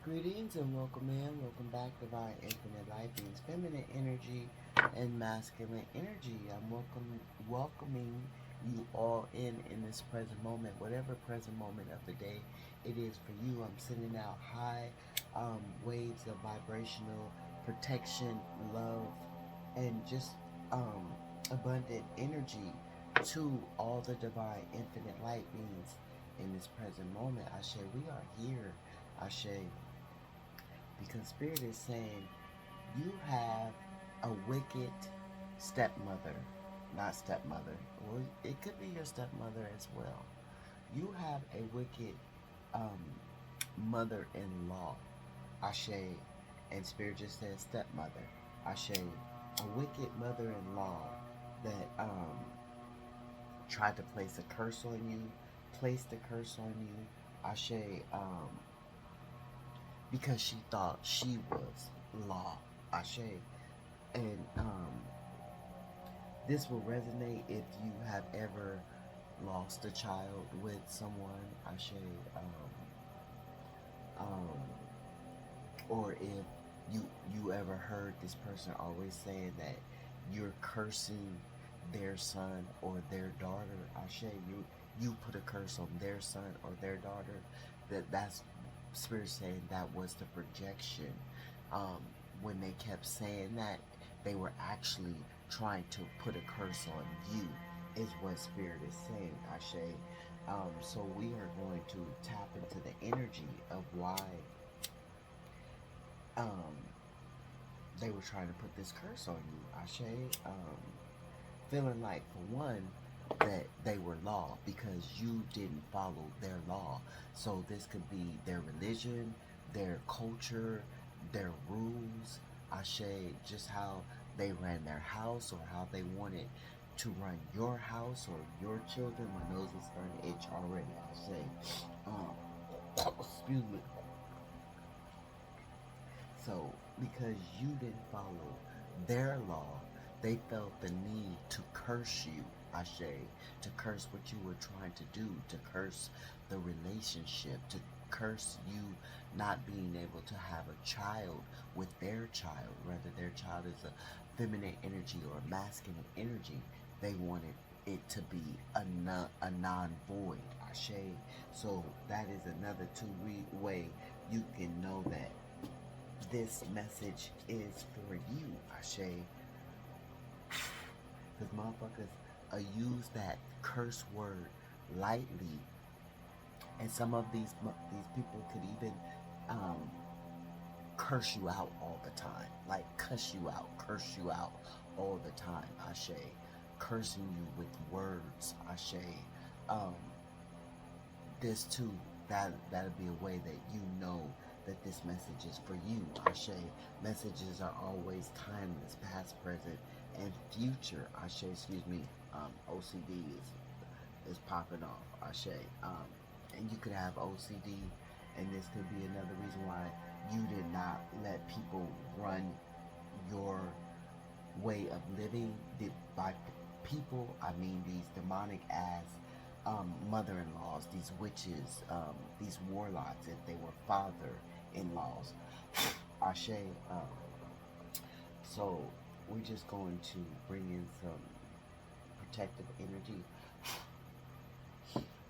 Greetings and welcome in, welcome back, Divine Infinite Life Beings, Feminine Energy and Masculine Energy. I'm welcoming you all in this present moment, whatever present moment of the day it is for you. I'm sending out high waves of vibrational protection, love, and just abundant energy to all the Divine Infinite Light Beings in this present moment. Ashe, we are here. Ashe, because Spirit is saying you have a wicked stepmother, not stepmother. Well, it could be your stepmother as well. You have a wicked um, mother-in-law, Ashe, and Spirit just says stepmother, Ashe, a wicked mother-in-law that tried to place a curse on you, placed a curse on you, Ashe, because she thought she was law, Ashe. And this will resonate if you have ever lost a child with someone, Ashe, um, or if you ever heard this person always saying that you're cursing their son or their daughter, Ashe, you put a curse on their son or their daughter, that's Spirit saying that was the projection. Um, when they kept saying that, they were actually trying to put a curse on you, is what Spirit is saying, Ashe. So we are going to tap into the energy of why um, they were trying to put this curse on you, Ashe. Feeling like, for one, that they were law because you didn't follow their law. So this could be their religion, their culture, their rules, Ashe, just how they ran their house or how they wanted to run your house or your children. My nose is starting to itch already, Ashe. Excuse me. So, because you didn't follow their law, they felt the need to curse you, Ashe, to curse what you were trying to do, to curse the relationship, to curse you not being able to have a child with their child, whether their child is a feminine energy or a masculine energy. They wanted it to be a non-void, Ashe. So that is another two-way you can know that this message is for you, Ashe. Because motherfuckers use that curse word lightly, and some of these people could even um, curse you out all the time, like cuss you out, curse you out all the time, Ashe. Cursing you with words, Ashe. Um, this too, that'll be a way that you know that this message is for you, Ashe. Messages are always timeless, past, present, and future, Ashe. Excuse me. OCD is popping off, Ashe. And you could have OCD, and this could be another reason why you did not let people run your way of living. By people, I mean these demonic ass mother-in-laws, these witches, these warlocks, if they were father-in-laws. Ashe. So we're just going to bring in some protective energy.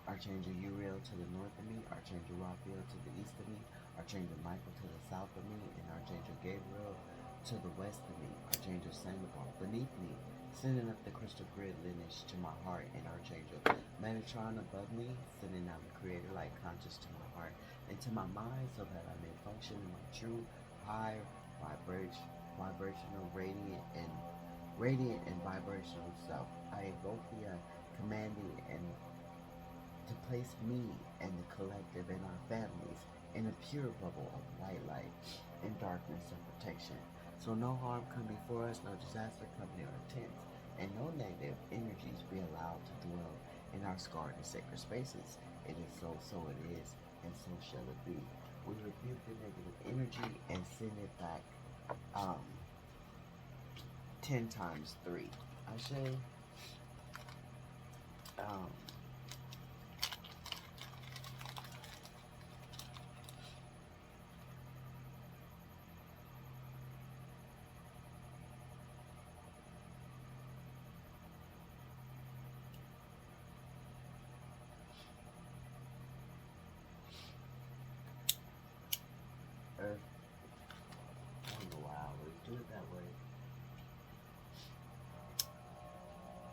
Archangel Uriel to the north of me, Archangel Raphael to the east of me, Archangel Michael to the south of me, and Archangel Gabriel to the west of me, Archangel Sandoval beneath me, sending up the crystal grid lineage to my heart, and Archangel Metatron above me, sending out the creator light conscious to my heart and to my mind so that I may function in my true, high, vibrational, radiant and vibrational self. I invoke the commanding and to place me and the collective and our families in a pure bubble of white light and darkness and protection. So no harm come before us, no disaster come near our tents, and no negative energies be allowed to dwell in our scarred and sacred spaces. It is so, so it is, and so shall it be. We rebuke the negative energy and send it back 10 times 3. Ashe. Um, earth. I don't know why I always do it that way.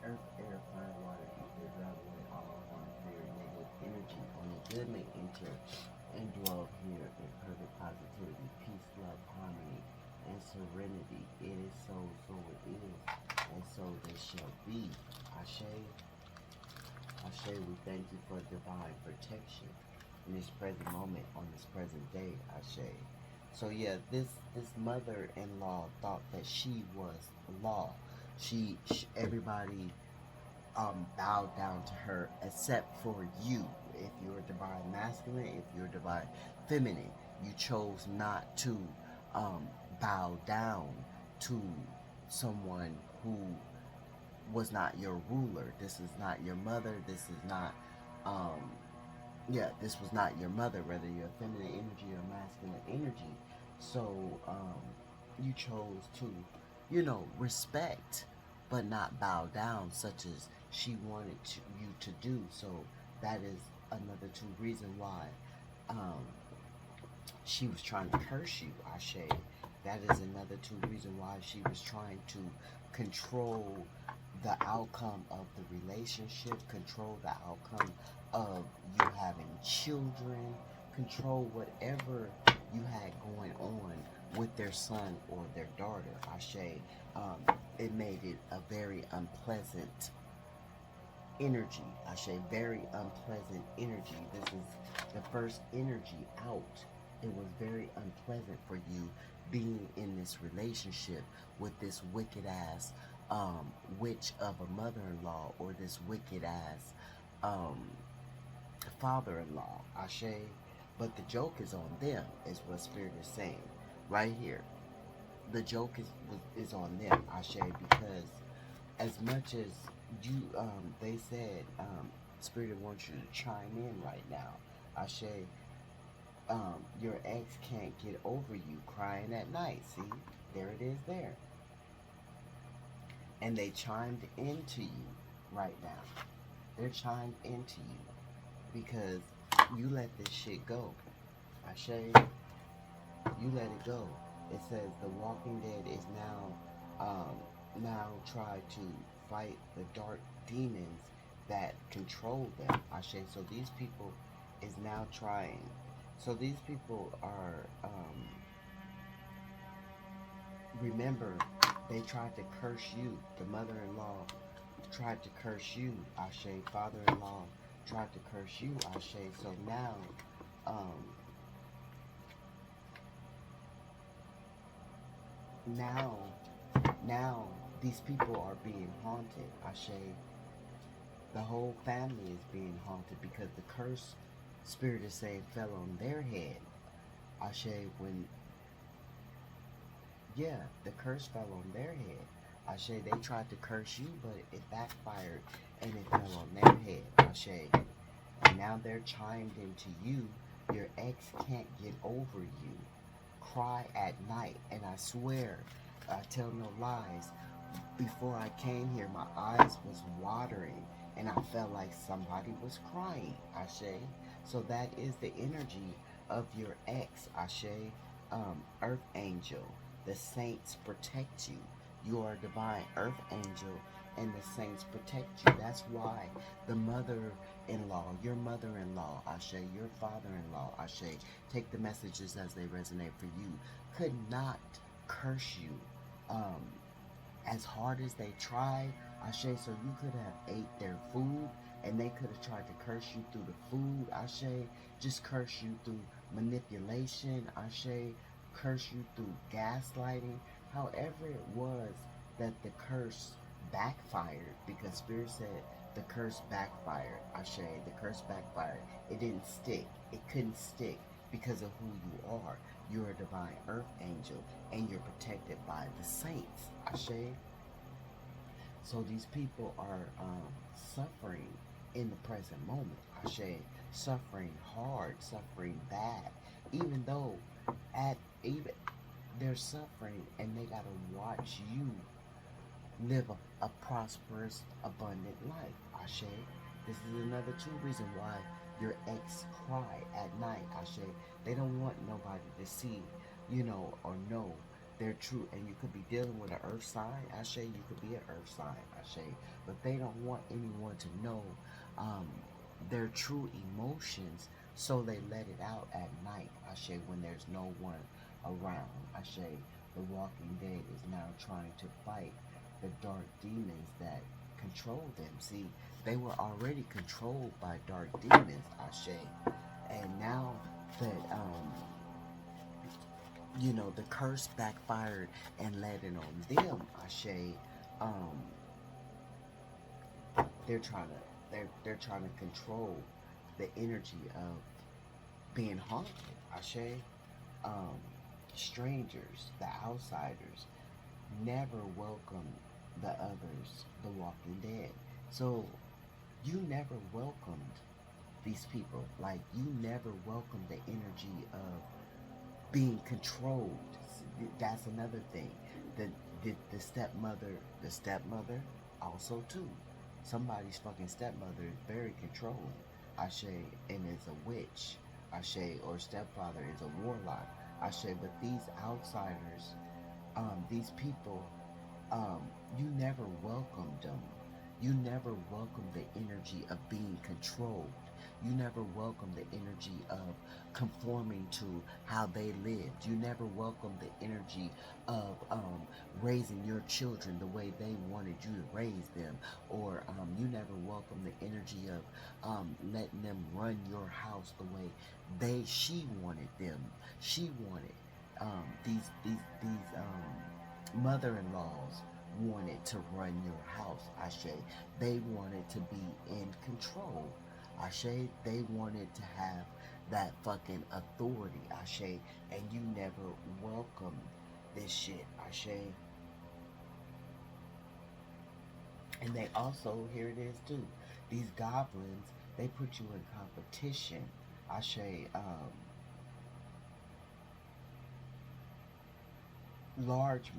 Earth, air, fire, water, ether, gravitate, all one, fear, negative energy. Only good may enter and dwell here in perfect positivity, peace, love, harmony, and serenity. It is so, so it is, and so they shall be. Ashe, Ashe, we thank you for divine protection in this present moment, on this present day, Ashe. So yeah, this mother-in-law thought that she was law. Everybody bowed down to her except for you. If you're divine masculine, if you're divine feminine, you chose not to bow down to someone who was not your ruler. This is not your mother. This is not this was not your mother, whether you're feminine energy or masculine energy. So you chose to, respect, but not bow down, such as she wanted you to do. So that is another two reason why she was trying to curse you, Ashe. That is another two reason why she was trying to control the outcome of the relationship, control the outcome of you having children, control whatever you had going on with their son or their daughter, Ashe. It made it a very unpleasant energy, Ashe, very unpleasant energy. This is the first energy out. It was very unpleasant for you being in this relationship with this wicked ass witch of a mother-in-law, or this wicked ass father-in-law, Ashe. But the joke is on them, is what Spirit is saying right here. The joke is on them, Ashe, because as much as you, they said, Spirit wants you to chime in right now, Ashe. Your ex can't get over you crying at night. See, there it is there. And they chimed into you right now. They're chimed into you because you let this shit go. Ashe, you let it go. It says the Walking Dead is now try to fight the dark demons that control them. Ashe. So these people is now trying. So these people are, remember, they tried to curse you. The mother-in-law tried to curse you, Ashe. Father-in-law tried to curse you, Ashe. So now, now these people are being haunted, Ashe. The whole family is being haunted because the curse, Spirit is saying, fell on their head, Ashe. When, yeah, the curse fell on their head, Ashe. They tried to curse you, but it backfired and it fell on their head, Ashe. And now they're chimed into you. Your ex can't get over you. Cry at night, and I swear, I tell no lies, before I came here, my eyes was watering, and I felt like somebody was crying, Ashe. So that is the energy of your ex, Ashe. Earth angel, the saints protect you. You are a divine earth angel, and the saints protect you. That's why the mother-in-law, your mother-in-law, Ashe, your father-in-law, Ashe, take the messages as they resonate for you, could not curse you as hard as they tried, Ashe. So you could have ate their food, and they could have tried to curse you through the food, Ashe. Just curse you through manipulation, Ashe. Curse you through gaslighting. However it was that the curse backfired, because Spirit said the curse backfired, Ashe. The curse backfired. It didn't stick. It couldn't stick because of who you are. You're a divine earth angel, and you're protected by the saints, Ashe. So these people are suffering in the present moment, Ashe. Suffering hard, suffering bad, even though even they're suffering, and they gotta watch you live a prosperous, abundant life, Ashe. This is another two reason why your ex cry at night, Ashe. They don't want nobody to see, or know their true. And you could be dealing with an earth sign, Ashe. You could be an earth sign, Ashe. But they don't want anyone to know um, their true emotions, so they let it out at night, Ashe, when there's no one around. Ashe, the Walking Dead is now trying to fight the dark demons that control them. See, they were already controlled by dark demons, Ashe. And now that, the curse backfired and landed on them, Ashe, um, they're trying to they're trying to control the energy of being haunted. Ashe, um, strangers, the outsiders, never welcome the others, the Walking Dead. So you never welcomed these people. Like, you never welcomed the energy of being controlled. That's another thing. The the stepmother also too. Somebody's fucking stepmother is very controlling. Ashe, and is a witch. Ashe, or stepfather is a warlock. Ashe, but these outsiders, these people, um, you never welcomed them. You never welcomed the energy of being controlled. You never welcomed the energy of conforming to how they lived. You never welcomed the energy of raising your children the way they wanted you to raise them. Or you never welcomed the energy of letting them run your house the way she wanted them. She wanted these mother-in-laws wanted to run your house, Ashe. They wanted to be in control, Ashe. They wanted to have that fucking authority, Ashe. And you never welcomed this shit, Ashe. And they also, here it is too, these goblins, they put you in competition, Ashe. Large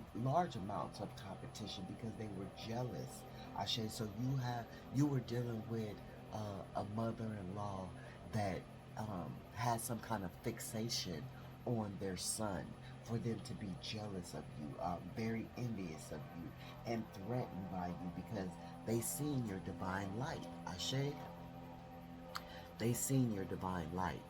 amounts of competition because they were jealous, Ashe. So you were dealing with a mother-in-law that had some kind of fixation on their son, for them to be jealous of you, very envious of you, and threatened by you because they seen your divine light, Ashe. They seen your divine light,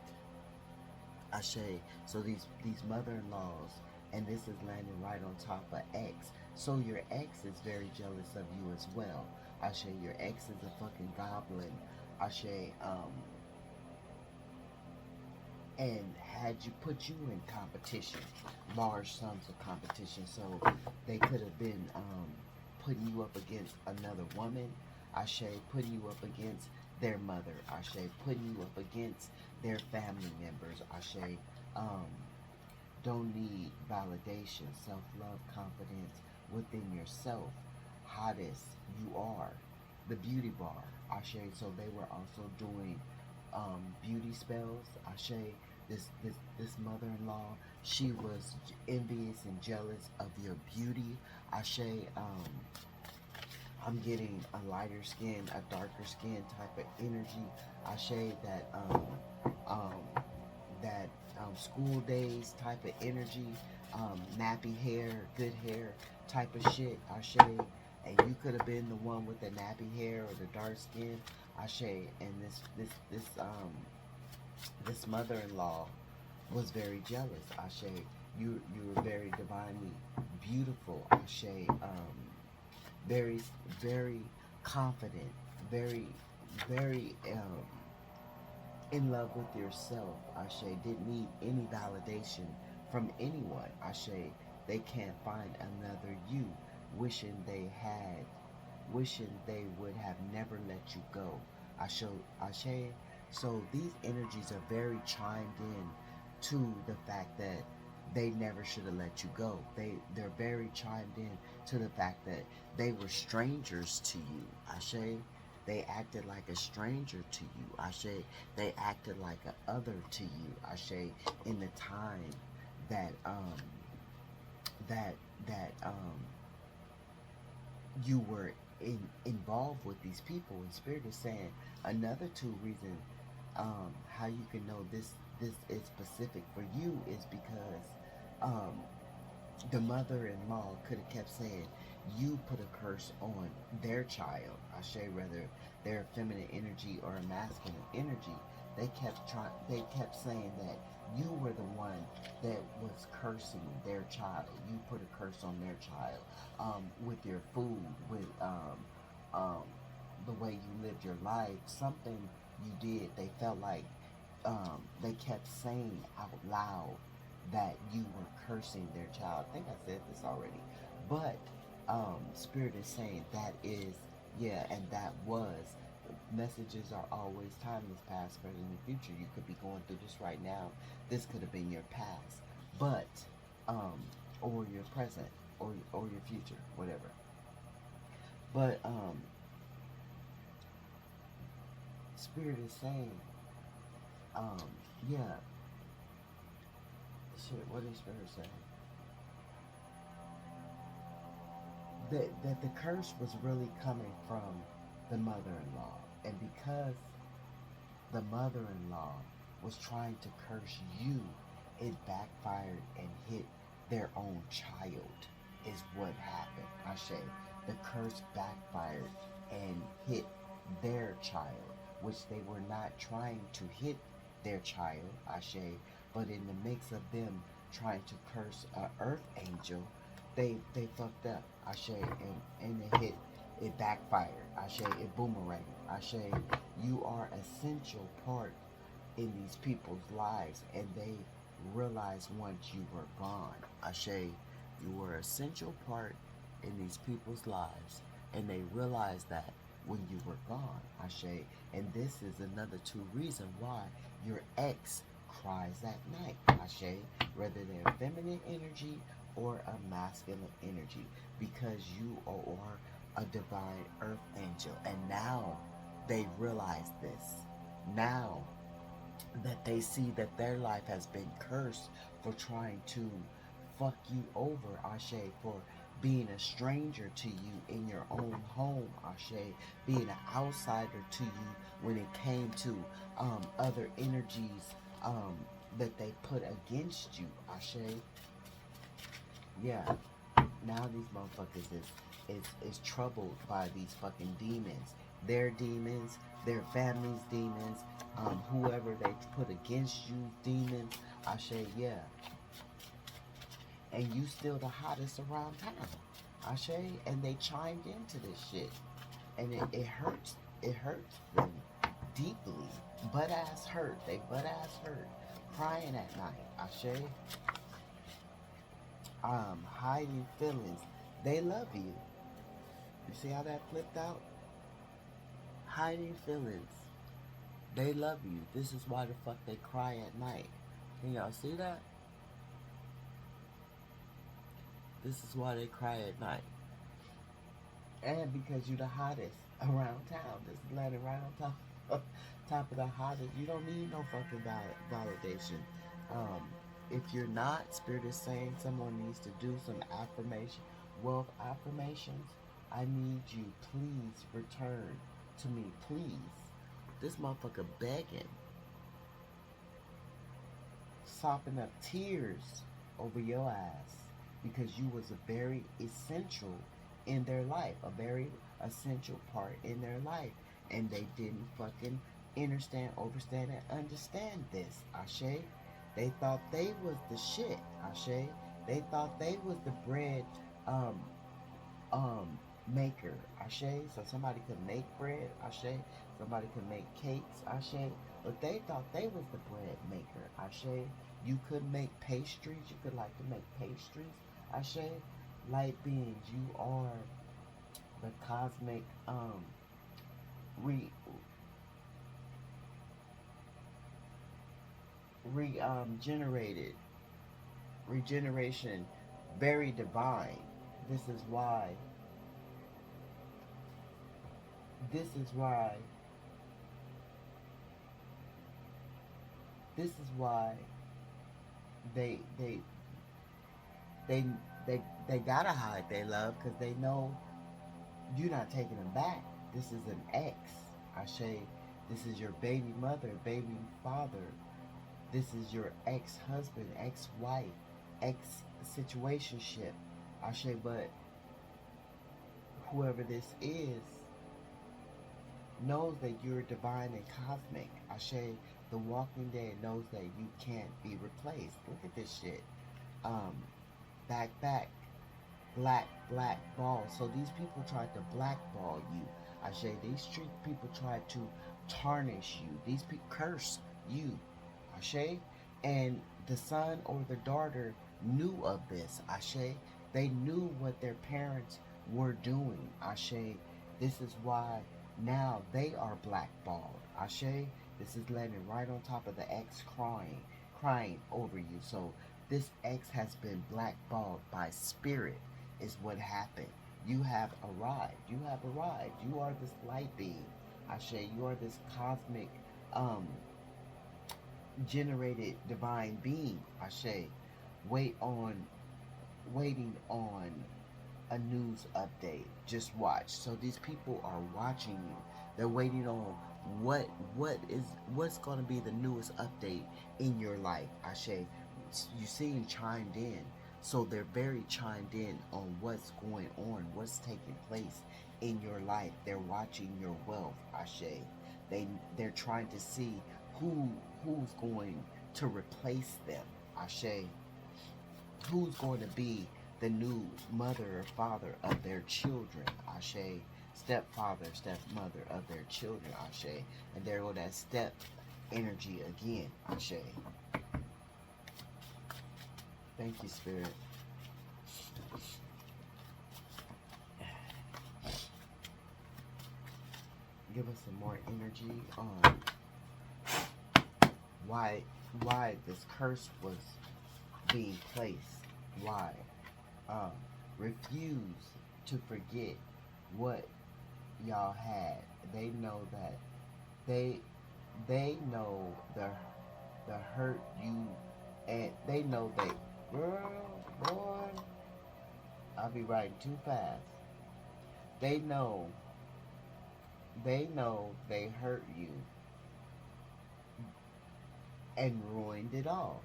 Ashe. So these mother-in-laws, and this is landing right on top of X. So your ex is very jealous of you as well, Ashe. Your ex is a fucking goblin, Ashe. And had you put you in competition, large sums of competition, so they could have been putting you up against another woman, Ashe, putting you up against their mother, Ashe, putting you up against their family members, Ashe. Um, don't need validation, self-love, confidence within yourself. Hottest you are, the beauty bar, Ashe. So they were also doing beauty spells, Ashe. This mother-in-law, she was envious and jealous of your beauty, Ashe. I'm getting a lighter skin, a darker skin type of energy, Ashe. Um, that school days type of energy, nappy hair, good hair type of shit, Ashe. And you could have been the one with the nappy hair or the dark skin, Ashe. And this mother-in-law was very jealous, Ashe. You were very divinely beautiful, Ashe. Very very confident, very very in love with yourself, Ashe. Didn't need any validation from anyone, Ashe. They can't find another you, wishing they had, wishing they would have never let you go, Ashe. Ashe. So these energies are very chimed in to the fact that they never should have let you go. They're very chimed in to the fact that they were strangers to you, Ashe. They acted like a stranger to you, Ashe. They acted like a other to you, Ashe. In the time that that that you were involved with these people. And Spirit is saying another two reasons how you can know this is specific for you is because um, the mother-in-law could have kept saying you put a curse on their child. I say whether their feminine energy or a masculine energy. They kept saying that you were the one that was cursing their child. You put a curse on their child with your food, with um, the way you lived your life. Something you did. They felt like they kept saying out loud that you were cursing their child. I think I said this already. But Spirit is saying that is, yeah, and that was. Messages are always timeless, past, present, and future. You could be going through this right now. This could have been your past, but, or your present, or your future, whatever. But, Spirit is saying, um, yeah, shit, what is Spirit saying? That the curse was really coming from the mother-in-law, and because the mother-in-law was trying to curse you, it backfired and hit their own child is what happened. Ashe, the curse backfired and hit their child, which they were not trying to hit their child, Ashe, but in the mix of them trying to curse a earth angel, they fucked up, Ashe, and it backfired, Ashe, it boomeranged, Ashe. You are essential part in these people's lives, and they realized once you were gone, Ashe, you were essential part in these people's lives, and they realized that when you were gone, Ashe. And this is another two reason why your ex cries at night, Ashe, whether they're feminine energy or a masculine energy, because you are a divine earth angel. And now they realize this. Now that they see that their life has been cursed for trying to fuck you over, Ashe, for being a stranger to you in your own home, Ashe, being an outsider to you when it came to other energies that they put against you, Ashe. Yeah, now these motherfuckers is troubled by these fucking demons, their family's demons, whoever they put against you, demons. Ashe, yeah. And you still the hottest around town, Ashe. And they chimed into this shit, and it hurts. It hurts them deeply. Butt ass hurt. They butt ass hurt, crying at night, Ashe. Hiding feelings. They love you. You see how that flipped out? Hiding feelings. They love you. This is why the fuck they cry at night. Can y'all see that? This is why they cry at night. And because you the hottest around town. This is landing right on top of the hottest. You don't need no fucking validation. If you're not, Spirit is saying someone needs to do some affirmation, wealth affirmations. I need you, please return to me, please. This motherfucker begging, sopping up tears over your ass because you was a very essential in their life, a very essential part in their life, and they didn't fucking understand, overstand, and understand this, Ashe. They thought they was the shit, Ashe. They thought they was the bread um maker, Ashe. So somebody could make bread, Ashe. Somebody could make cakes, Ashe. But they thought they was the bread maker, Ashe. You could make pastries. You could like to make pastries, Ashe. Light beings, you are the cosmic re generated regeneration, very divine. This is why. This is why. This is why they they they they gotta hide their love because they know you're not taking them back. This is an ex, Ashe. This is your baby mother, baby father. This is your ex-husband, ex-wife, ex-situationship. Ashe, but whoever this is knows that you're divine and cosmic. Ashe, the Walking Dead knows that you can't be replaced. Look at this shit. Um, back, black ball. So these people tried to blackball you. Ashe, these street people tried to tarnish you. These people curse you. Ashe, and the son or the daughter knew of this. Ashe, they knew what their parents were doing. Ashe, this is why now they are blackballed. Ashe, this is landing right on top of the ex crying over you. So this ex has been blackballed by spirit is what happened. You have arrived. You have arrived. You are this light being. Ashe, you are this cosmic um generated divine being. Ashe. Wait on waiting on a news update. Just watch. So these people are watching you. They're waiting on what what's going to be the newest update in your life. Ashe, you seem chimed in, so they're very chimed in on what's going on, what's taking place in your life. They're watching your wealth. Ashe, they're trying to see who's going to replace them. Ashe, who's going to be the new mother or father of their children. Ashe, stepfather, stepmother of their children. Ashe, and there go that step energy again. Ashe. Thank you, Spirit. Give us some more energy on why this curse was being placed. Why? Refuse to forget what y'all had. They know that they know the hurt you, and they know that, girl, boy, I'll be writing too fast. They know they hurt you and ruined it all.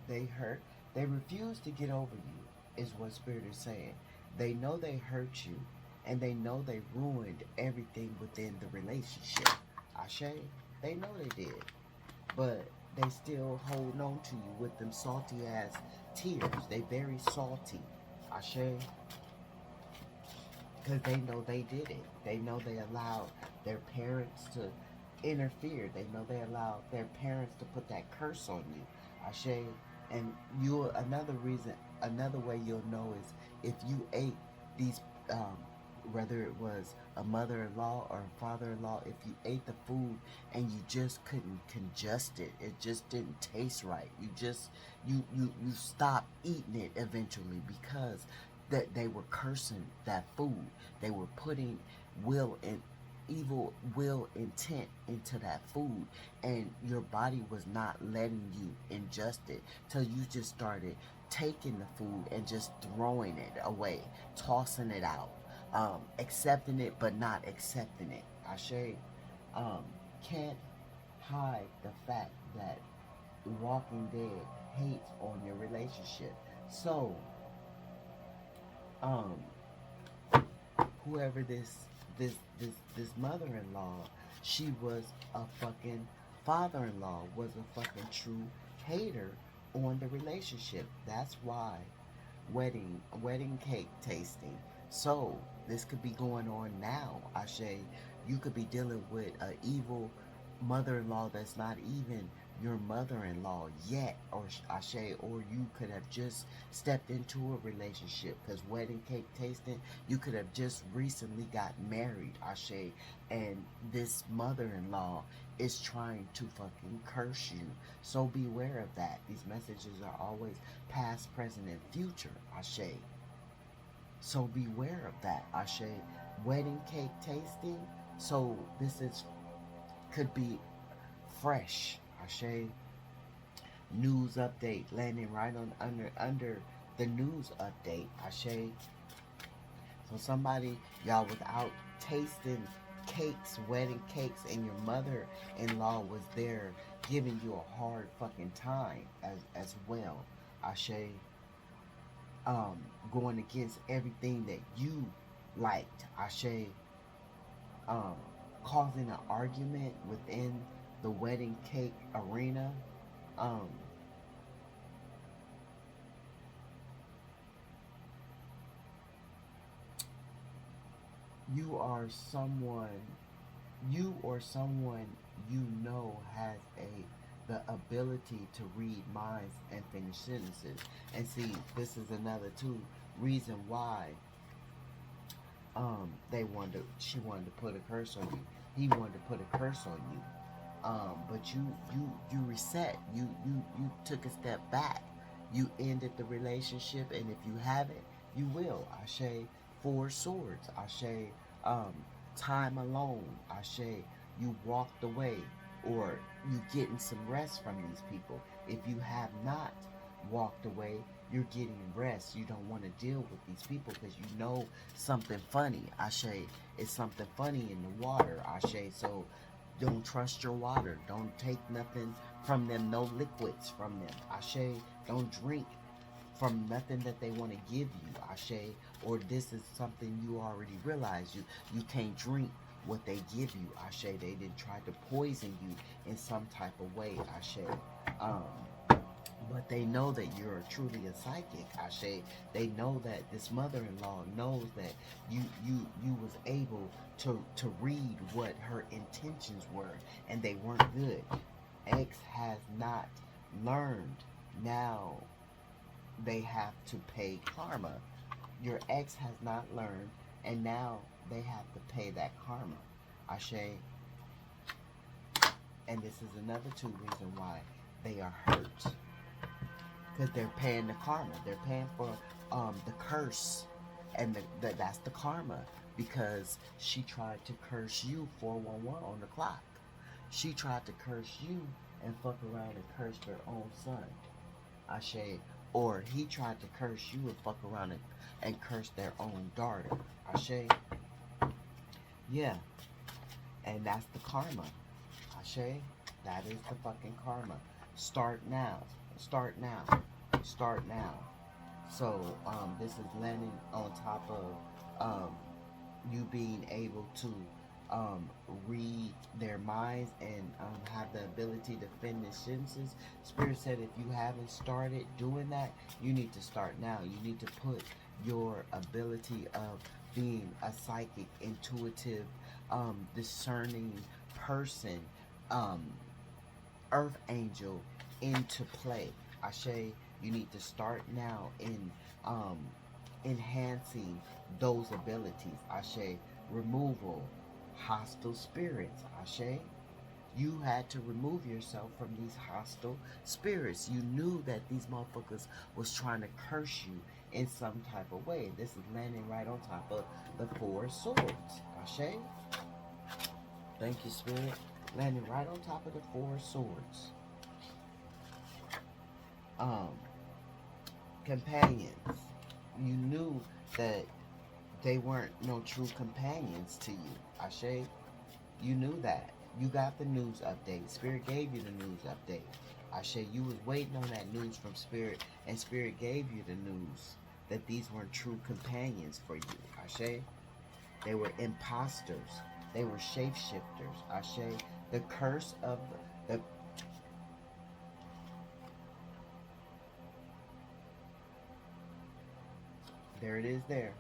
They refuse to get over you, is what Spirit is saying. They know they hurt you, and they know they ruined everything within the relationship. Ashe, they know they did. But they still hold on to you with them salty ass tears. They very salty. Ashe, because they know they did it. They know they allowed their parents to interfere. They know they allowed their parents to put that curse on you. Ashe, and you, another reason, another way you'll know is if you ate these, whether it was a mother-in-law or a father-in-law, if you ate the food and you just couldn't ingest it, it just didn't taste right. You just you stopped eating it eventually because that they were cursing that food. They were putting will and evil will intent into that food, and your body was not letting you ingest it till you just started taking the food and just throwing it away, tossing it out, accepting it but not accepting it. Ashe, can't hide the fact that The Walking Dead hates on your relationship. So, um, whoever this mother-in-law, she was a fucking father-in-law, was a fucking true hater on the relationship. That's why wedding cake tasting. So this could be going on now. Ashe, you could be dealing with an evil mother-in-law that's not even your mother-in-law yet, or Ashe, or you could have just stepped into a relationship, because wedding cake tasting, you could have just recently got married, Ashe, and this mother-in-law is trying to fucking curse you. So beware of that. These messages are always past, present, and future, Ashe. So beware of that, Ashe. Wedding cake tasting. So this is could be fresh, Ashe. News update landing right on under the news update, Ashe. So somebody, y'all, without tasting cakes, wedding cakes, and your mother-in-law was there giving you a hard fucking time as well. Ashe, um, going against everything that you liked. Ashe, um, causing an argument within the wedding cake arena. Um, you are someone, you or someone you know has the ability to read minds and finish sentences. And see, this is another too reason why she wanted to put a curse on you. He wanted to put a curse on you. But you reset. You took a step back. You ended the relationship, and if you haven't, you will. Ashe, four swords. Ashe, um, time alone. Ashe, you walked away, or you getting some rest from these people. If you have not walked away, you're getting rest. You don't want to deal with these people because you know something funny. Ashe, it's something funny in the water. Ashe, so don't trust your water. Don't take nothing from them. No liquids from them. Ashe, don't drink from nothing that they want to give you. Ashe, or this is something you already realize. You can't drink what they give you. Ashe, they didn't try to poison you in some type of way. Ashe, um, but they know that you're truly a psychic. Ashe, they know that this mother-in-law knows that you was able to read what her intentions were, and they weren't good. X has not learned. Now they have to pay karma. Your ex has not learned, and now they have to pay that karma. Ashe, and this is another two reason why they are hurt, because they're paying the karma. They're paying for the curse, and that's the karma, because she tried to curse you 411 on the clock. She tried to curse you and fuck around and curse their own son. Ashe, or he tried to curse you and fuck around and curse their own daughter. Ashe, yeah, and that's the karma. Ashe, that is the fucking karma. Start now. Start now. Start now. So, this is landing on top of you being able to read their minds and have the ability to finish sentences. Spirit said if you haven't started doing that, you need to start now. You need to put your ability of being a psychic, intuitive, discerning person, um, earth angel into play. Ashe, you need to start now in um, enhancing those abilities. Ashe, removal, hostile spirits. Ashe, you had to remove yourself from these hostile spirits. You knew that these motherfuckers was trying to curse you in some type of way. This is landing right on top of the four swords. Ashe, thank you, Spirit. Landing right on top of the four swords. Um, companions. You knew that they weren't no true companions to you. Ashe, you knew that. You got the news update. Spirit gave you the news update. Ashe, you was waiting on that news from Spirit, and Spirit gave you the news that these weren't true companions for you. Ashe, they were imposters. They were shapeshifters. Ashe, the curse of the there it is there.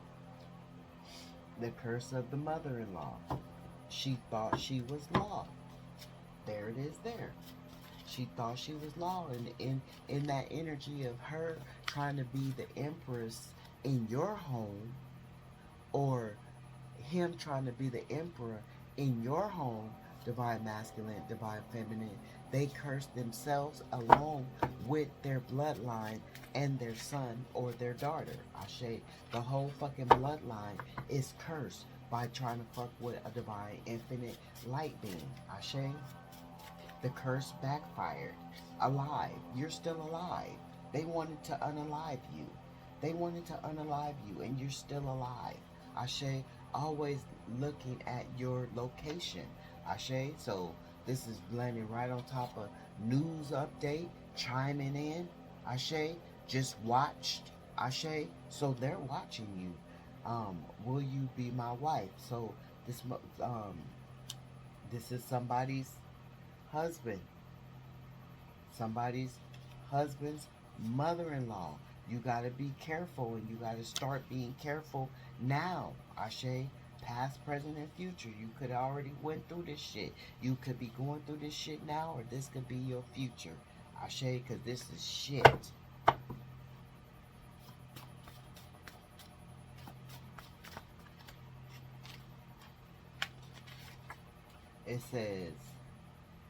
The curse of the mother-in-law. She thought she was law. There it is there. She thought she was law, and in that energy of her trying to be the empress in your home, or him trying to be the emperor in your home, divine masculine, divine feminine, they curse themselves along with their bloodline and their son or their daughter. Ashe, the whole fucking bloodline is cursed by trying to fuck with a divine infinite light being. Ashe, the curse backfired. Alive, you're still alive. They wanted to unalive you. They wanted to unalive you, and you're still alive. Ashe, always looking at your location. Ashe. So this is landing right on top of news update, chiming in. Ashe. Just watched. Ashe. So they're watching you. Will you be my wife? So this this is husband, somebody's husband's mother-in-law. You got to be careful, and you got to start being careful now. Ashe, past, present, and future. You could already went through this shit. You could be going through this shit now, or this could be your future. Ashe, because this is shit. It says,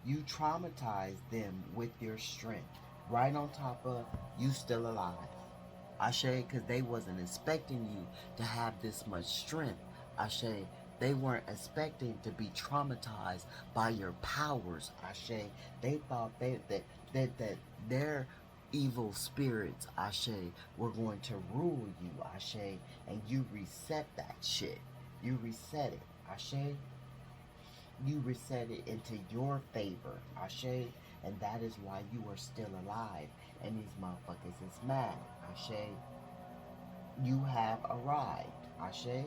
you traumatize them with your strength. Right on top of you still alive. Ashe, because they wasn't expecting you to have this much strength. Ashe, they weren't expecting to be traumatized by your powers. Ashe, they thought that their evil spirits, Ashe, were going to rule you. Ashe, and you reset that shit. You reset it. Ashe, you reset it into your favor. Ashe, and that is why you are still alive. And these motherfuckers is mad. Ashe, you have arrived. Ashe.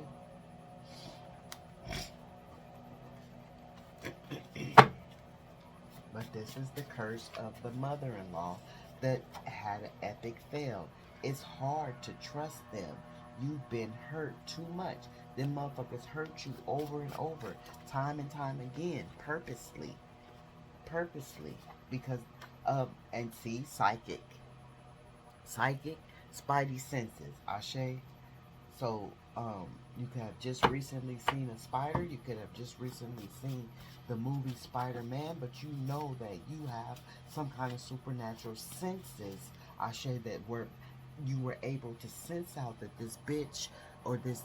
But this is the curse of the mother-in-law that had an epic fail. It's hard to trust them. You've been hurt too much. Them motherfuckers hurt you over and over, time and time again, purposely. Purposely. Because of, and see, psychic. Psychic, spidey senses. Ashe. So, you could have just recently seen a spider. You could have just recently seen the movie Spider-Man, but you know that you have some kind of supernatural senses, Ashe, that you were able to sense out that this bitch or this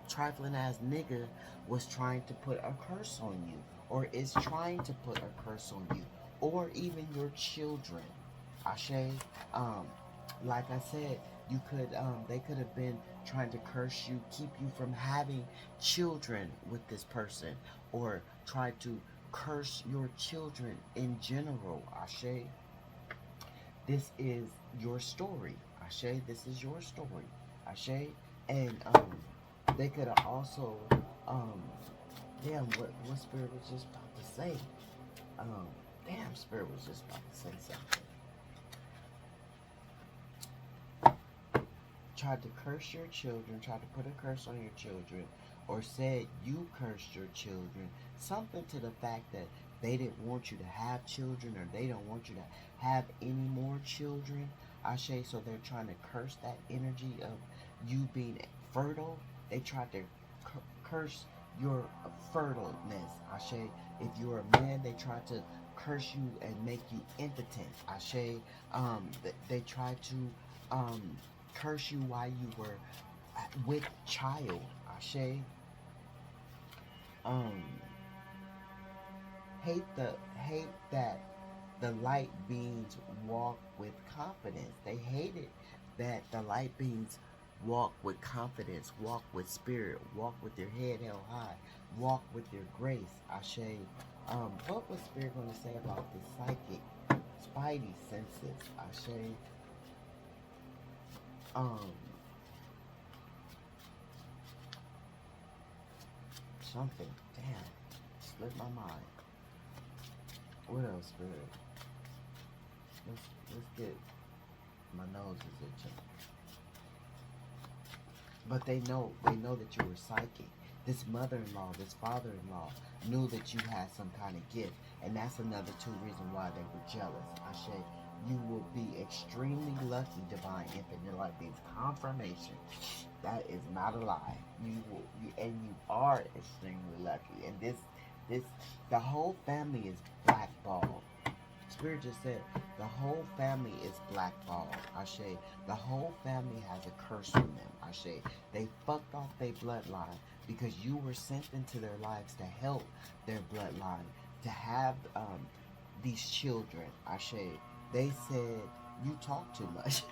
trifling ass nigga was trying to put a curse on you, or is trying to put a curse on you, or even your children. Ashe, um, like I said, they could have been trying to curse you, keep you from having children with this person, or try to curse your children in general. Ashe, this is your story. Ashe, this is your story. Ashe, and they could have also, um, damn, what spirit was just about to say? Um, damn, spirit was just about to say something. Tried to curse your children, tried to put a curse on your children, or said you cursed your children, something to the fact that they didn't want you to have children, or they don't want you to have any more children, Ashe. So they're trying to curse that energy of you being fertile. They tried to curse your fertileness, Ashe. If you're a man, they tried to curse you and make you impotent, Ashe. They tried to um, curse you while you were with child, Ashe. Um, hate that the light beings walk with confidence. They hated that the light beings walk with confidence, walk with spirit, walk with their head held high, walk with their grace. Ashe. What was Spirit going to say about the psychic, spidey senses? Ashe. Um, something. Damn, slipped my mind. What else, Spirit? Let's get, my nose is itching. But they know that you were psychic. This mother-in-law, this father-in-law knew that you had some kind of gift, and that's another two reasons why they were jealous. Ashe, you will be extremely lucky, divine infinite light beings. Confirmation. That is not a lie. And you are extremely lucky. And the whole family is blackballed. Spirit just said the whole family is blackballed. Ashe. The whole family has a curse on them. Ashe. They fucked off their bloodline because you were sent into their lives to help their bloodline, to have these children. Ashe. They said you talk too much.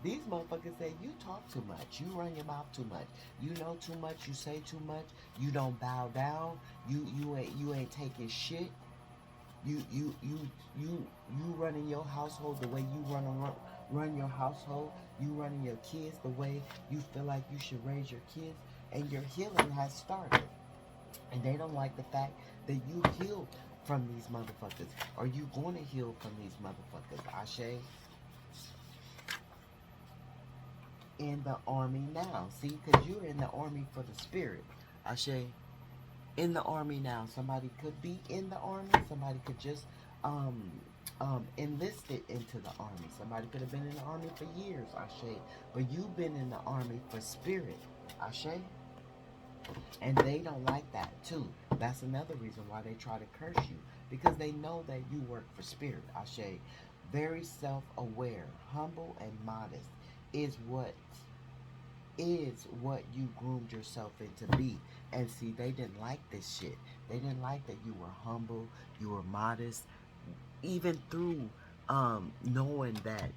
These motherfuckers say, you talk too much. You run your mouth too much. You know too much. You say too much. You don't bow down. You ain't taking shit. You running your household the way you run your household. You running your kids the way you feel like you should raise your kids. And your healing has started. And they don't like the fact that you healed from these motherfuckers. Are you going to heal from these motherfuckers? Ashe. In the army now. See, because you're in the army for the spirit. Ashe. In the army now. Somebody could be in the army. Somebody could just enlisted into the army. Somebody could have been in the army for years. Ashe. But you've been in the army for spirit. Ashe. And they don't like that too. That's another reason why they try to curse you. Because they know that you work for spirit. Ashe. Very self-aware, humble, and modest is what you groomed yourself into be. And see, they didn't like this shit. They didn't like that you were humble, you were modest, even through knowing that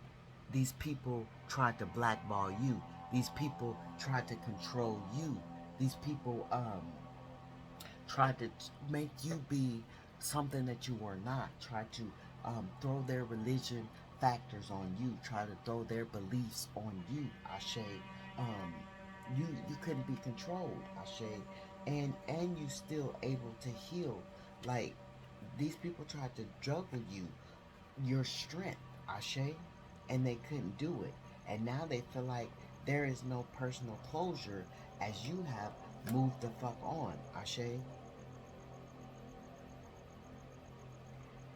these people tried to blackball you. These people tried to control you. These people tried to make you be something that you were not. Tried to throw their religion factors on you. Try to throw their beliefs on you. Ashe. Um, you couldn't be controlled. Ashe. And you still able to heal. Like these people tried to juggle your strength. Ashe. And they couldn't do it. And now they feel like there is no personal closure as you have moved the fuck on. Ashe.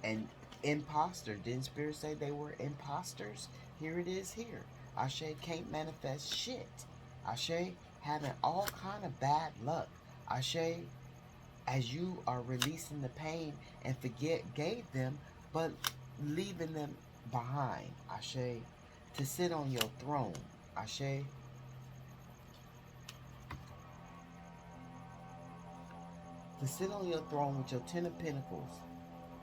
And imposter. Didn't Spirit say they were imposters? Here it is here. Ashe can't manifest shit. Ashe having all kind of bad luck. Ashe, as you are releasing the pain and gave them, but leaving them behind. Ashe, to sit on your throne. Ashe. To sit on your throne with your 10 of Pentacles.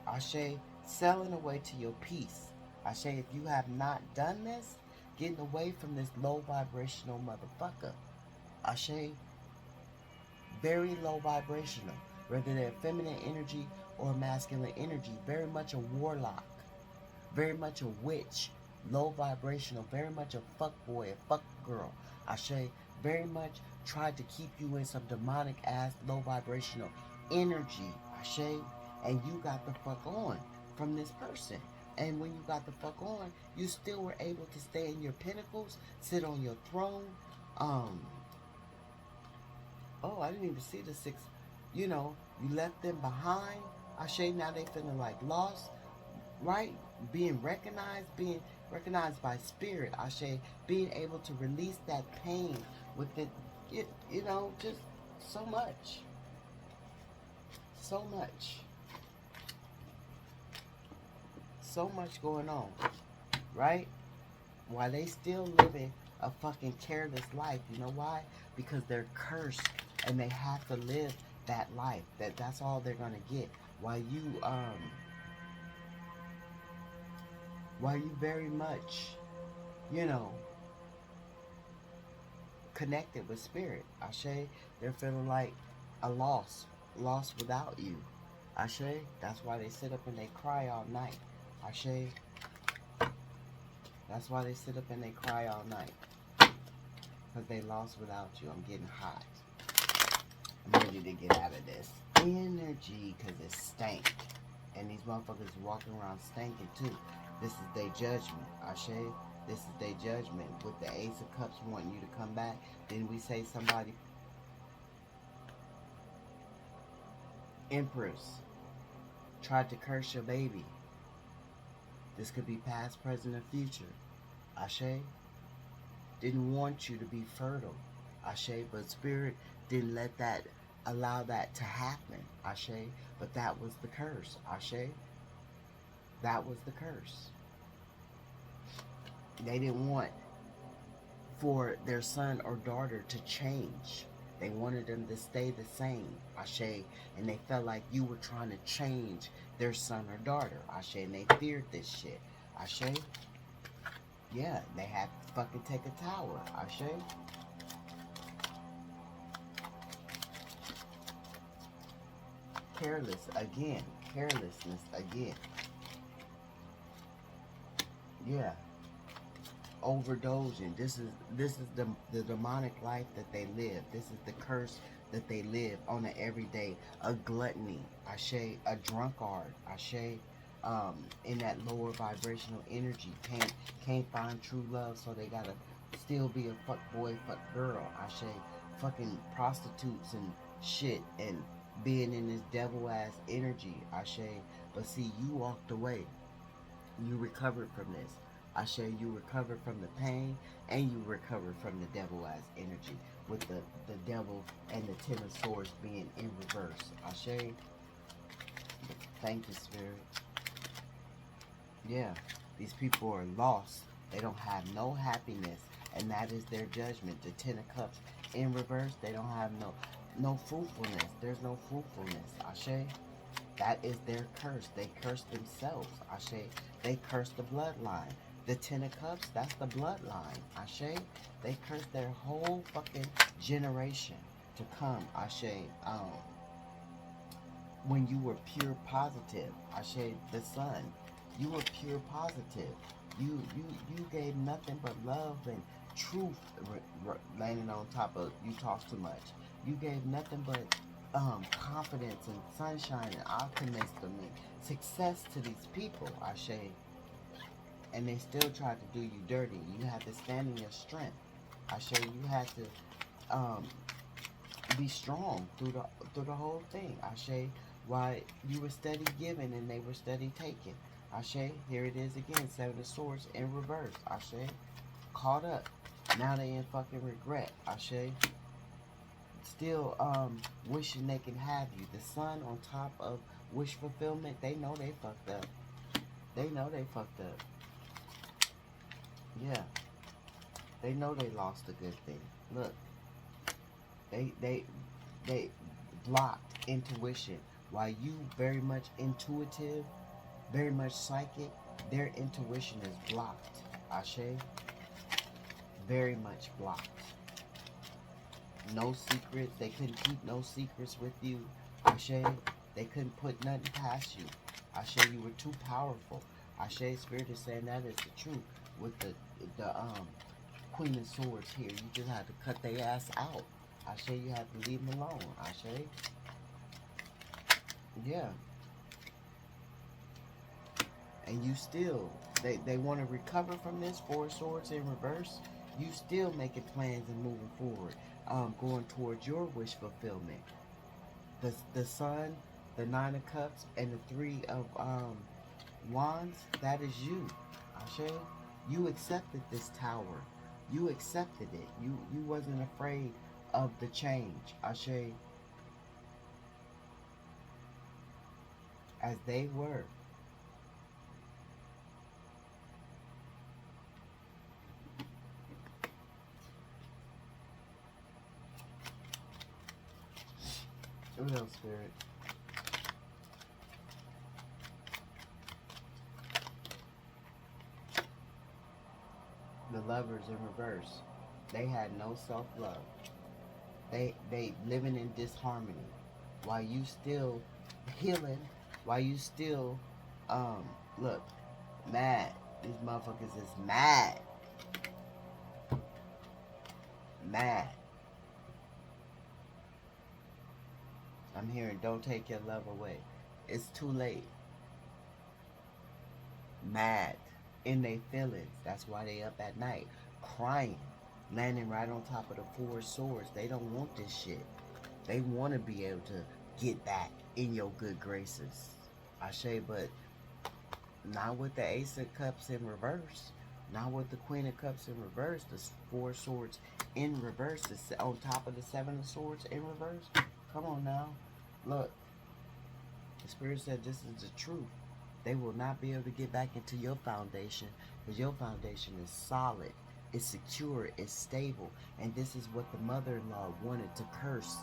Ashe, selling away to your peace. Ashe, if you have not done this, getting away from this low vibrational motherfucker. Ashe, very low vibrational. Whether they're feminine energy or masculine energy, very much a warlock. Very much a witch. Low vibrational, very much a fuck boy, a fuck girl. Ashe, very much tried to keep you in some demonic ass low vibrational energy. Ashe. And you got the fuck on from this person. And when you got the fuck on, you still were able to stay in your pinnacles, sit on your throne. Oh, I didn't even see the six. You know, you left them behind. Ashe, now they feeling like lost, right? Being recognized by spirit. Ashe, being able to release that pain with it, you know, just so much. So much. So much going on, right? While they still living a fucking careless life. You know why? Because they're cursed and they have to live that life. That's all they're gonna get. While you very much, you know, connected with spirit. Ashe, they're feeling like a lost without you. Ashe, that's why they sit up and they cry all night. Ashe, that's why they sit up and they cry all night. Because they lost without you. I'm getting hot. I'm ready to get out of this energy because it stank. And these motherfuckers walking around stinking too. This is their judgment. Ashe, this is their judgment. With the Ace of Cups wanting you to come back. Didn't we say somebody? Empress tried to curse your baby. This could be past, present, and future. Ashe didn't want you to be fertile. Ashe, but spirit didn't allow that to happen. Ashe, but that was the curse. Ashe, that was the curse. They didn't want for their son or daughter to change. They wanted them to stay the same. Ashe, and they felt like you were trying to change their son or daughter. Ashe, and they feared this shit. Ashe, Yeah, they had to fucking take a tower. Ashe. Careless again. Carelessness again. Yeah. Overdosing. This is the demonic life that they live. This is the curse that they live on an everyday. A gluttony. Ashe. A drunkard. Ashe. In that lower vibrational energy. Can't find true love, so they gotta still be a fuck boy, fuck girl. Ashe. Fucking prostitutes and shit and being in this devil ass energy. Ashe. But see, you walked away. You recovered from this. Ashe, you recovered from the pain and you recovered from the devil ass energy with the devil and the ten of swords being in reverse. Ashe, thank you, Spirit. Yeah, these people are lost. They don't have no happiness, and that is their judgment. The ten of cups in reverse, they don't have no fruitfulness. There's no fruitfulness. Ashe. That is their curse. They curse themselves. Ashe. They curse the bloodline. The Ten of Cups, that's the bloodline. Ashe. They curse their whole fucking generation to come. Ashe. When you were pure positive. Ashe, the sun. You were pure positive. You gave nothing but love and truth landing on top of you talk too much. You gave nothing but confidence and sunshine and optimism and success to these people, Ashe. And they still tried to do you dirty. You had to stand in your strength, Ashe. You had to be strong through the whole thing, Ashe. Why you were steady giving and they were steady taking, Ashe. Here it is again, Seven of Swords in reverse, Ashe. Caught up. Now they in fucking regret, Ashe. Still wishing they can have you. The sun on top of wish fulfillment, they know they fucked up. They know they fucked up. Yeah. They know they lost a good thing. Look. They blocked intuition. While you very much intuitive, very much psychic, their intuition is blocked. Ashe. Very much blocked. No secrets. They couldn't keep no secrets with you. Ashe. They couldn't put nothing past you. Ashe, you were too powerful. Ashe, Spirit is saying that is the truth. With the Queen of Swords here, you just had to cut their ass out. Ashe, you had to leave them alone. Ashe. Yeah. And you still, they want to recover from this Four of Swords in reverse. You still making plans and moving forward. Going towards your wish fulfillment. The Sun, the Nine of Cups, and the Three of Wands, that is you. Ashe, you accepted this tower. You accepted it. You wasn't afraid of the change. Ashe, as they were. What else, Spirit? The Lovers in reverse. They had no self-love. They living in disharmony. While you still healing, while you still look, mad. These motherfuckers is mad. Mad. I'm hearing don't take your love away. It's too late. Mad. In their feelings. That's why they up at night. Crying. Landing right on top of the Four Swords. They don't want this shit. They want to be able to get back in your good graces. Ashe, but not with the Ace of Cups in reverse. Not with the Queen of Cups in reverse. The Four Swords in reverse. On top of the Seven of Swords in reverse. Come on now. Look. The Spirit said this is the truth. They will not be able to get back into your foundation because your foundation is solid, it's secure, it's stable. And this is what the mother-in-law wanted to curse.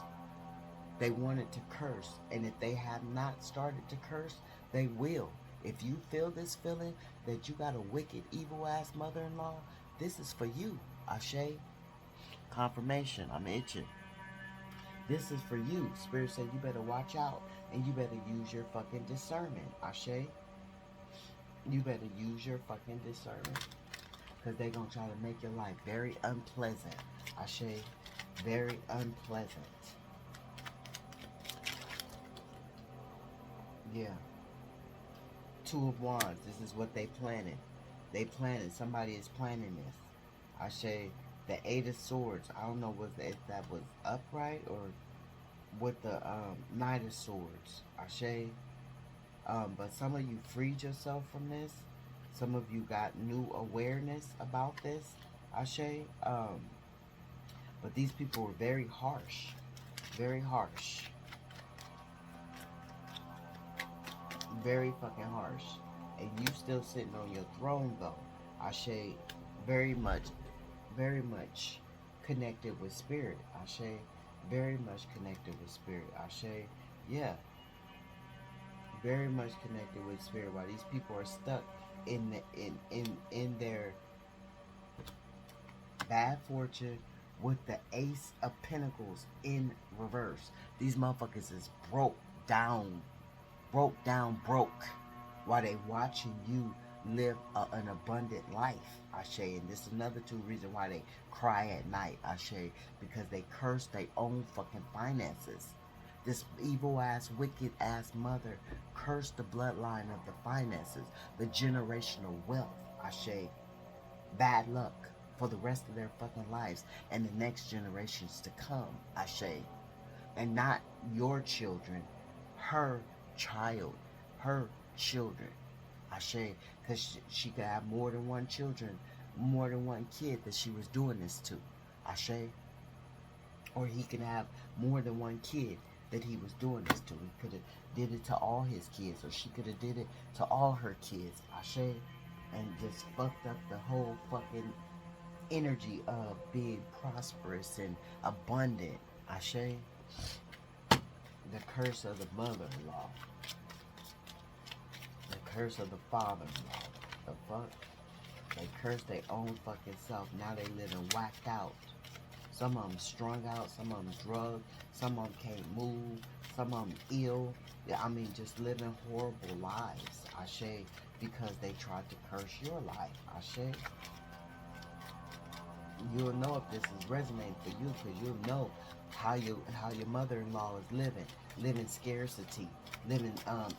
They wanted to curse. And if they have not started to curse, they will. If you feel this feeling that you got a wicked, evil ass mother-in-law, this is for you. Ashe. Confirmation. I'm itching. This is for you. Spirit said you better watch out and you better use your fucking discernment. Ashe. You better use your fucking discernment. Because they're going to try to make your life very unpleasant. Ashe. Very unpleasant. Yeah. Two of Wands. This is what they planning. They planning. Somebody is planning this. Ashe. The Eight of Swords. I don't know if that was upright or with the Knight of Swords. Ashe. But some of you freed yourself from this. Some of you got new awareness about this. Ashe. But these people were very harsh. Very harsh. Very fucking harsh. And you still sitting on your throne though. Ashe. Very much connected with spirit. Ashe. Very much connected with spirit. Ashe. Yeah. Very much connected with spirit. While these people are stuck in their bad fortune with the Ace of Pentacles in reverse. These motherfuckers is broke down, broke, while they watching you live an abundant life. Ashe. And this is another two reasons why they cry at night. Ashe. Because they curse their own fucking finances. This evil ass, wicked ass mother cursed the bloodline of the finances, the generational wealth. Ashe. Bad luck for the rest of their fucking lives and the next generations to come. Ashe. And not your children, her child, her children. Ashe. Because she could have more than one children, more than one kid that she was doing this to. Ashe. Or he can have more than one kid that he was doing this to. He could have did it to all his kids, or she could have did it to all her kids. Ashe. And just fucked up the whole fucking energy of being prosperous and abundant. Ashe. The curse of the mother-in-law. The curse of the father-in-law. The fuck? They curse their own fucking self. Now they living whacked out. Some of them strung out. Some of them drugged. Some of them can't move. Some of them ill. Yeah, I mean, just living horrible lives. Ashe. Because they tried to curse your life. Ashe. You'll know if this is resonating for you, because you'll know how your mother-in-law is living scarcity, living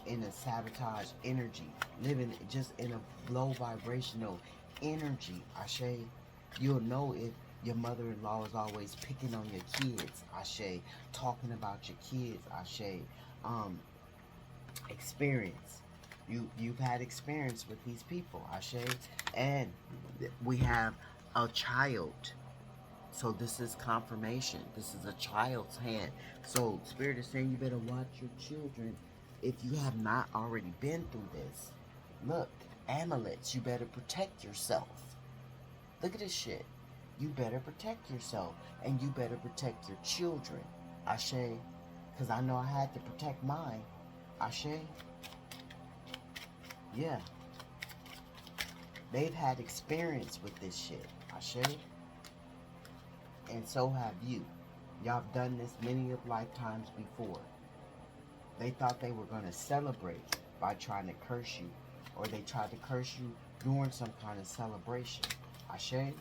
in a sabotage energy, living just in a low vibrational energy. Ashe. You'll know if your mother-in-law is always picking on your kids. Ashe. Talking about your kids. Ashe. Experience. You've had experience with these people. Ashe. And we have a child. So this is confirmation. This is a child's hand. So Spirit is saying you better watch your children if you have not already been through this. Look, amulets, you better protect yourself. Look at this shit. You better protect yourself. And you better protect your children. Ashe. Because I know I had to protect mine. Ashe. Yeah. They've had experience with this shit. Ashe. And so have you. Y'all have done this many of lifetimes before. They thought they were going to celebrate by trying to curse you. Or they tried to curse you during some kind of celebration. Ashe.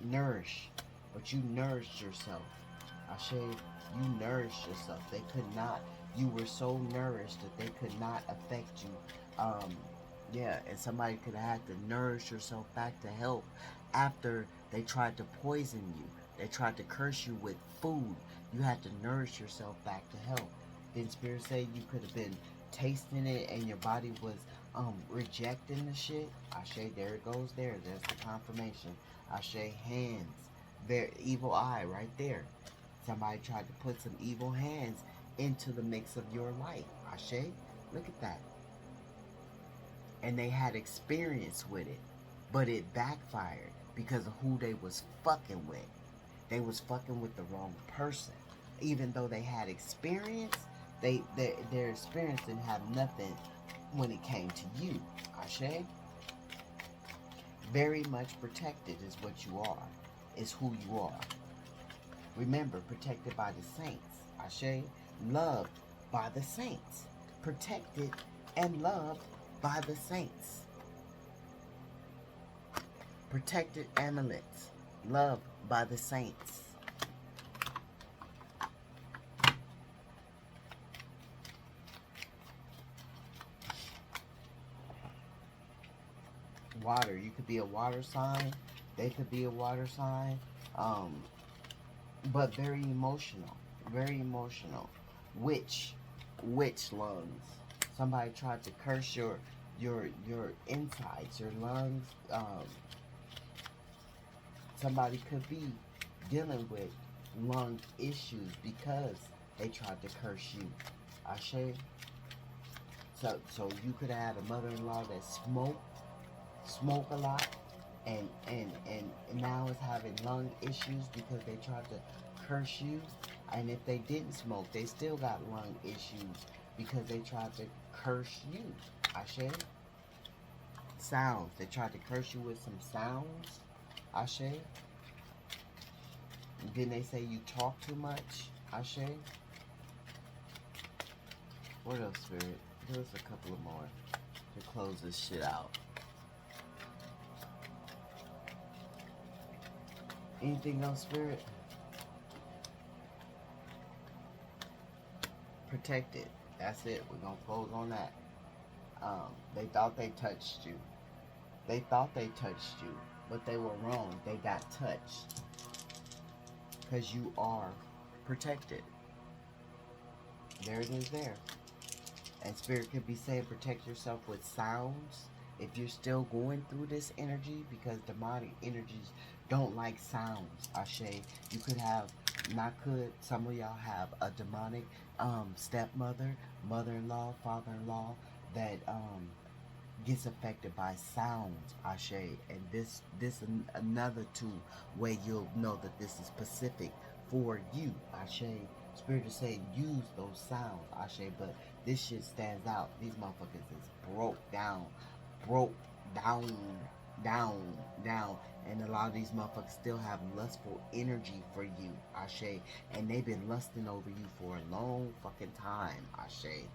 Nourish. But you nourished yourself. Ashe. You nourished yourself. They could not. You were so nourished that they could not affect you. Yeah, and somebody could have had to nourish yourself back to health after they tried to poison you. They tried to curse you with food. You had to nourish yourself back to health. Then Spirit said you could have been tasting it and your body was rejecting the shit. Ashe, there it goes there. There's the confirmation. Ashe, hands. There, evil eye right there. Somebody tried to put some evil hands into the mix of your life. Ashe, look at that. And they had experience with it, but it backfired because of who they was fucking with. They was fucking with the wrong person. Even though they had experience, their experience didn't have nothing when it came to you, Ashe. Very much protected is what you are, is who you are. Remember, protected by the saints, Ashe. Loved by the saints. Protected and loved by the saints. Protected amulets, loved by the saints. Water, you could be a water sign, they could be a water sign, but very emotional, very emotional. Witch lungs. Somebody tried to curse your insides, your lungs. Somebody could be dealing with lung issues because they tried to curse you. Ashe. So you could have a mother-in-law that smoke a lot, and now is having lung issues because they tried to curse you. And if they didn't smoke, they still got lung issues because they tried to curse you. Ashe. Sounds. They tried to curse you with some sounds. Ashe. And then they say you talk too much. Ashe. What else, Spirit? There's a couple of more to close this shit out. Anything else, Spirit? Protected. That's it. We're going to close on that. They thought they touched you. They thought they touched you, but they were wrong. They got touched. Because you are protected. There it is there. And Spirit could be saying protect yourself with sounds. If you're still going through this energy, because demonic energies don't like sounds, Ashe. You could have, some of y'all have a demonic stepmother, mother-in-law, father-in-law that gets affected by sounds, Ashe. And this another tool where you'll know that this is specific for you, Ashe. Spirit is saying use those sounds, Ashe, but this shit stands out. These motherfuckers is broke down, down. And a lot of these motherfuckers still have lustful energy for you, Ashe. And they've been lusting over you for a long fucking time, Ashe.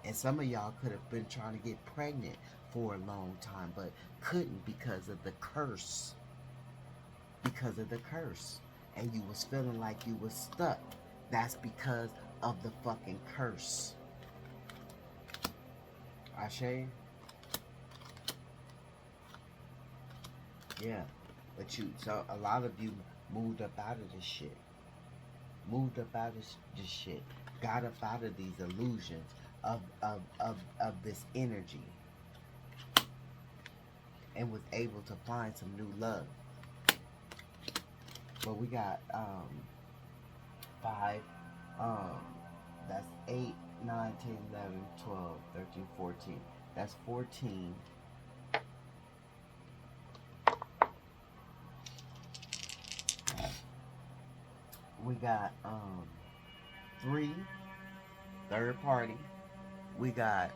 And some of y'all could have been trying to get pregnant for a long time, but couldn't because of the curse. Because of the curse. And you was feeling like you was stuck. That's because of the fucking curse. Ashe? Yeah. But so a lot of you moved up out of this shit. Moved up out of this shit. Got up out of these illusions of this energy. And was able to find some new love. But we got 5, that's 8, 9, 10, 11, 12, 13, 14. That's 14. We got 3, third party. We got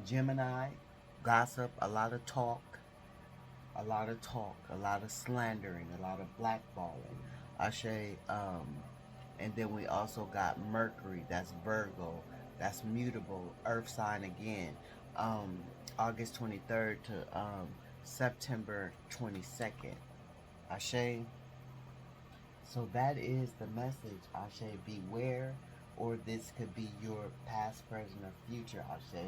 Gemini, gossip, a lot of talk, a lot of slandering, a lot of blackballing. Ashe, and then we also got Mercury, that's Virgo, that's mutable, earth sign again, August 23rd to September 22nd. Ashe. So that is the message, Ashe. Beware, or this could be your past, present, or future, Ashe.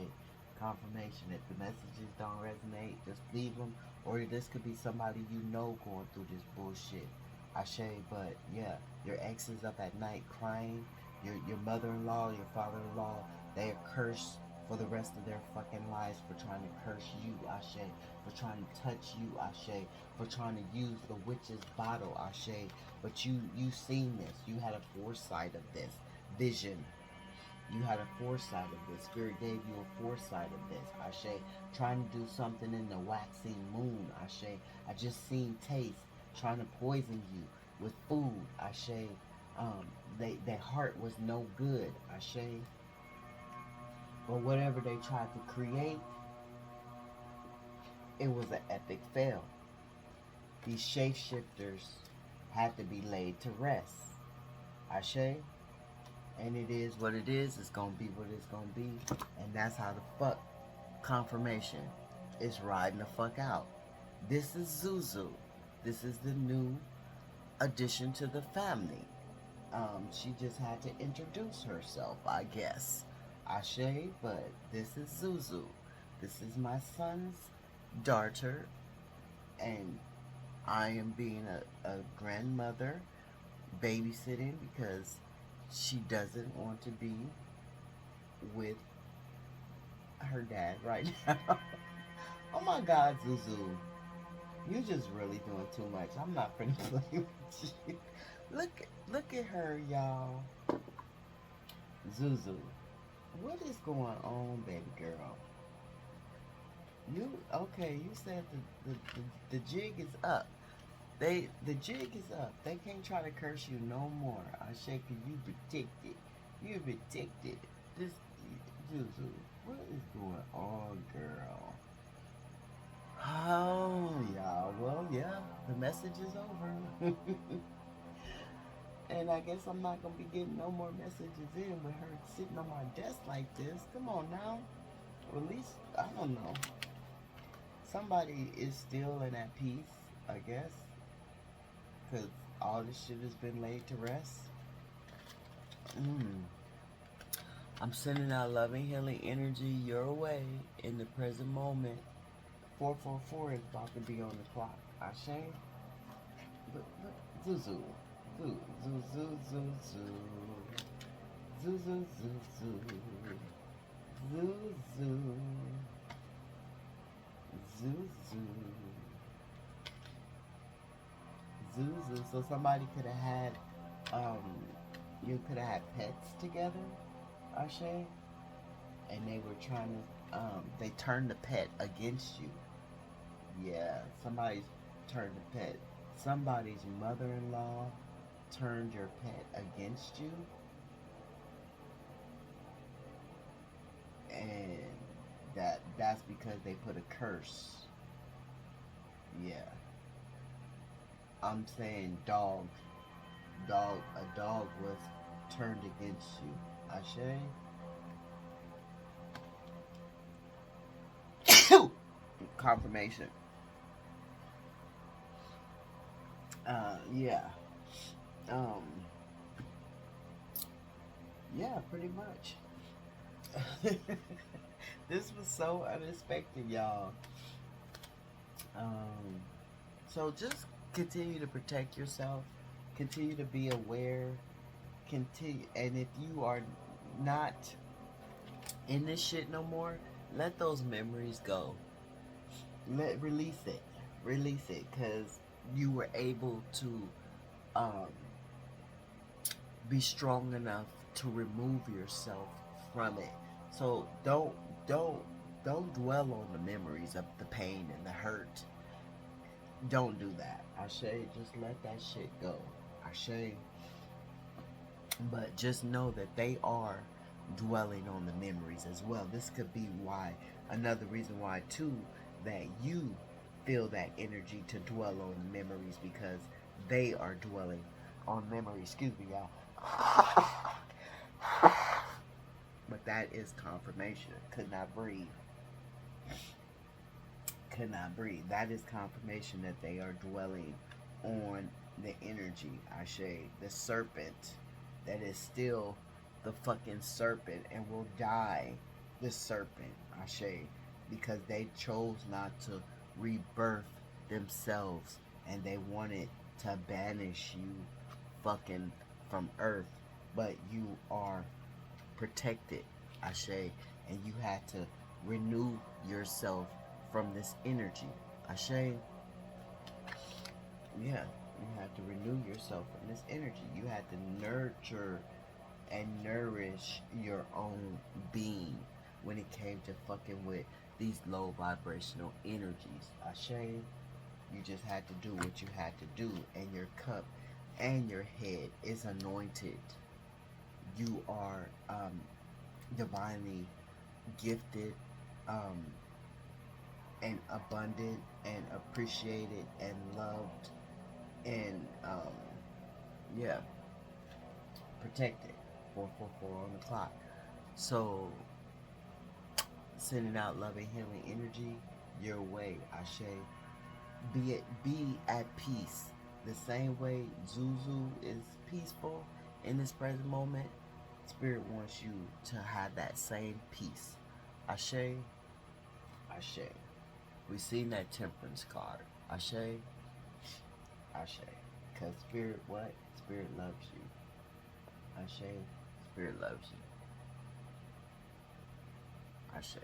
Confirmation. If the messages don't resonate, just leave them. Or this could be somebody you know going through this bullshit, Ashe. But yeah, your ex is up at night crying. Your mother-in-law, your father-in-law, they are cursed for the rest of their fucking lives for trying to curse you, Ashe. For trying to touch you, Ashe. For trying to use the witch's bottle, Ashe. But you seen this. You had a foresight of this. Vision. You had a foresight of this. Spirit gave you a foresight of this, Ashe. Trying to do something in the waxing moon, Ashe. I just seen taste. Trying to poison you with food, Ashe. Their heart was no good, Ashe. But whatever they tried to create, it was an epic fail. These shapeshifters had to be laid to rest. Ashe? And it is what it is. It's gonna be what it's gonna be. And that's how the fuck confirmation is riding the fuck out. This is Zuzu. This is the new addition to the family. She just had to introduce herself, I guess. Ashe, but this is Zuzu. This is my son's daughter, and I am being a grandmother, babysitting, because she doesn't want to be with her dad right now. Oh my God, Zuzu. You're just really doing too much. I'm not finna play with you. Look at her, y'all. Zuzu, what is going on, baby girl? You okay? You said the jig is up. The jig is up. They can't try to curse you no more. I shake you protected. You protected. This Zuzu, what is going on, girl? Oh, y'all. Well, yeah, the message is over. And I guess I'm not going to be getting no more messages in with her sitting on my desk like this. Come on now. Or at least, I don't know. Somebody is still in that peace, I guess. Because all this shit has been laid to rest. I'm sending out loving, healing energy your way in the present moment. 444 is about to be on the clock. Ashe? Look, Zuzu. Zuzu. Zuzu. So somebody could have had, you could have had pets together, Ashe? And they were trying to, they turned the pet against you. Yeah, somebody's turned the pet. Somebody's mother-in-law turned your pet against you. And that's because they put a curse. Yeah. I'm saying a dog was turned against you. Ashe? Confirmation. Yeah. Yeah, pretty much. This was so unexpected, y'all. So just continue to protect yourself. Continue to be aware. Continue, and if you are not in this shit no more, let those memories go. Release it, cause you were able to be strong enough to remove yourself from it. So don't dwell on the memories of the pain and the hurt. Don't do that. Ashe, just let that shit go. Ashe. But just know that they are dwelling on the memories as well. This could be why, another reason why too, that you feel that energy to dwell on memories, because they are dwelling on memories. Excuse me, y'all. But that is confirmation. Could not breathe. That is confirmation that they are dwelling on the energy. Ashe, the serpent that is still the fucking serpent and will die the serpent. Ashe, because they chose not to rebirth themselves and they wanted to banish you fucking from earth, but you are protected, Ashe, and you had to renew yourself from this energy. Ashe, yeah, you had to renew yourself from this energy. You had to nurture and nourish your own being when it came to fucking with these low vibrational energies. Ashe, you just had to do what you had to do, and your cup and your head is anointed. You are divinely gifted, um, and abundant and appreciated and loved and yeah, protected. 444 on the clock. So sending out loving healing energy your way, Ashe. Be at peace. The same way Zuzu is peaceful in this present moment, Spirit wants you to have that same peace. Ashe, Ashe. We seen that temperance card. Ashe, Ashe. Because Spirit what? Spirit loves you. Ashe, Spirit loves you. Ashe.